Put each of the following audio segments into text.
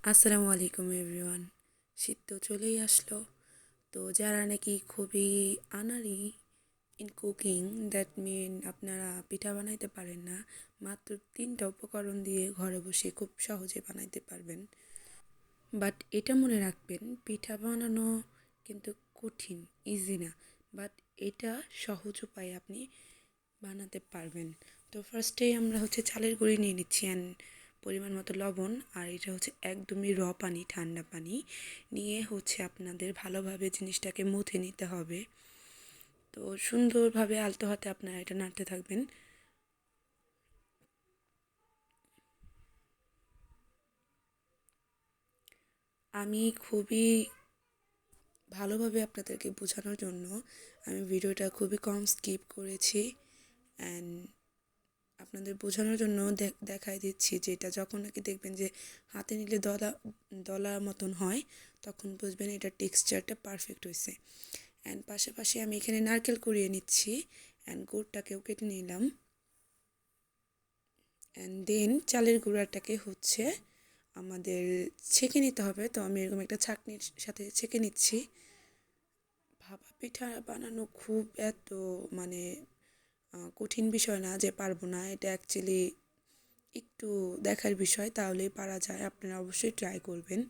আসসালামু আলাইকুম এভরিওয়ান। শীত তো চলেই আসলো। তো যারা নাকি খুবই আনাড়ি ইন কুকিং, দ্যাট মিন আপনারা পিঠা বানাইতে পারেন না, মাত্র 3টা উপকরণ দিয়ে ঘরে বসে খুব সহজে বানাইতে পারবেন। বাট এটা মনে রাখবেন, পিঠা বানানো কিন্তু কঠিন, ইজি না। বাট এটা সহজ উপায়ে আপনি বানাতে পারবেন। তো ফার্স্টেই আমরা চালের গুঁড়ি নিয়ে নিচ্ছি অ্যান্ড পরিমাণ মতো লবণ, আর এটা একদমই পানি, ঠান্ডা পানি নিয়ে আপনাদের ভালোভাবে জিনিসটাকে মুথে নিতে হবে। তো সুন্দরভাবে আলতো হাতে আপনারা এটা নাড়তে থাকবেন। আমি খুবই ভালোভাবে আপনাদেরকে বোঝানোর জন্য আমি ভিডিওটা খুবই কম স্কিপ করেছি অ্যান্ড আপনাদের বোঝানোর জন্য দেখাই দিচ্ছি যে এটা যখন নাকি দেখবেন যে হাতে নিলে দলা দলার মতন হয়, তখন বুঝবেন এটা টেক্সচারটা পারফেক্ট হয়েছে। অ্যান্ড পাশাপাশি আমি এখানে নারকেল কুড়িয়ে নিচ্ছি অ্যান্ড গুড়টাকেও কেটে নিলাম। অ্যান্ড দেন চালের গুঁড়াটাকে আমাদের ছেঁকে নিতে হবে। তো আমি এরকম একটা ছাঁকনির সাথে ছেঁকে নিচ্ছি। ভাপা পিঠা বানানো খুব এত মানে কঠিন বিষয় না যে পারবো না, এটা অ্যাকচুয়ালি একটু দেখার বিষয়, তাহলেই পারা যায়। আপনারা অবশ্যই ট্রাই করবেন।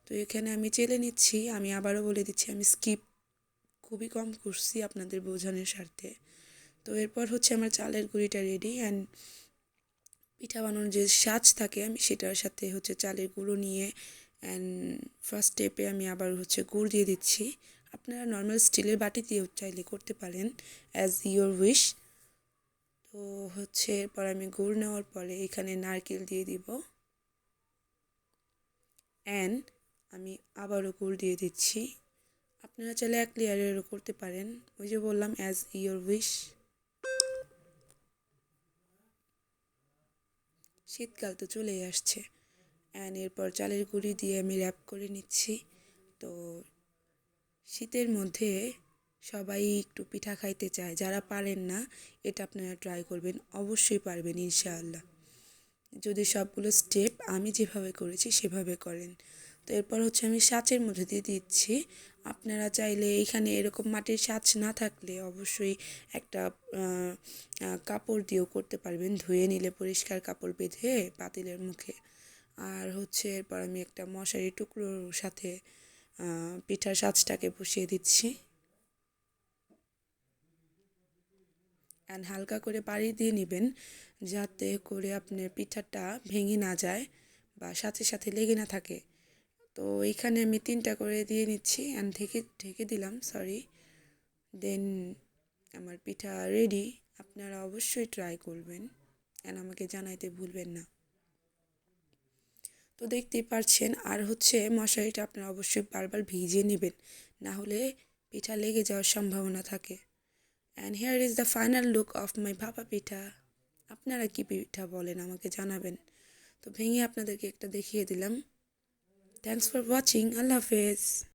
তো এখানে আমি চেলে নিচ্ছি। আমি আবারও বলে দিচ্ছি, আমি স্কিপ খুবই কম করছি আপনাদের বোঝানোর স্বার্থে। তো এরপর আমার চালের গুঁড়িটা রেডি অ্যান্ড পিঠা বানানোর যে সাজ থাকে আমি সেটার সাথে চালের গুঁড়ো নিয়ে অ্যান্ড ফার্স্ট স্টেপে আমি আবার গুড় দিয়ে দিচ্ছি। আপনারা নর্মাল স্টিলের বাটি দিয়েও চাইলে করতে পারেন, অ্যাজ ইয়োর উইশ। তো এরপর আমি গুড় নেওয়ার পরে এখানে নারকেল দিয়ে দিব অ্যান্ড আমি আবারও গুড় দিয়ে দিচ্ছি। আপনারা চাইলে এক লেয়ারেরও করতে পারেন, ওই যে বললাম অ্যাজ ইয়োর উইশ। শীতকাল তো চলেই আসছে অ্যান্ড এরপর চালের গুঁড়ি দিয়ে আমি র্যাপ করে নিচ্ছি। তো শীতের মধ্যে সবাই একটু পিঠা খাইতে চায়, যারা পারেন না এটা আপনারা ট্রাই করবেন, অবশ্যই পারবেন ইনশাআল্লাহ, যদি সবগুলো স্টেপ আমি যেভাবে করেছি সেভাবে করেন। তো এরপর আমি সাঁচের মধ্যে দিয়ে দিচ্ছি। আপনারা চাইলে এখানে এরকম মাটির সাঁচ না থাকলে অবশ্যই একটা কাপড় দিয়েও করতে পারবেন, ধুয়ে নিলে পরিষ্কার কাপড় বেঁধে পাতিলের মুখে। আর এরপর আমি একটা মশারি টুকরোর সাথে পিঠার সাঁচটাকে বসিয়ে দিচ্ছি অ্যান্ড হালকা করে পাড়ি দিয়ে নেবেন, যাতে করে আপনার পিঠাটা ভেঙে না যায় বা সাথে সাথে লেগে না থাকে। তো এইখানে আমি 3টা করে দিয়ে নিচ্ছি অ্যান্ড ঢেকে ঢেকে দিলাম, সরি। দেন আমার পিঠা রেডি। আপনারা অবশ্যই ট্রাই করবেন অ্যান্ড আমাকে জানাইতে ভুলবেন না। তো দেখতেই পারছেন, আর মশারিটা আপনারা অবশ্যই বারবার ভিজিয়ে নেবেন, না হলে পিঠা লেগে যাওয়ার সম্ভাবনা থাকে। And here is the final look of my ভাপা পিঠা। আপনারা কী পিঠা বলেন আমাকে জানাবেন। তো ভেঙে আপনাদেরকে একটা দেখিয়ে দিলাম। Thanks for watching. আল্লাহ হাফেজ।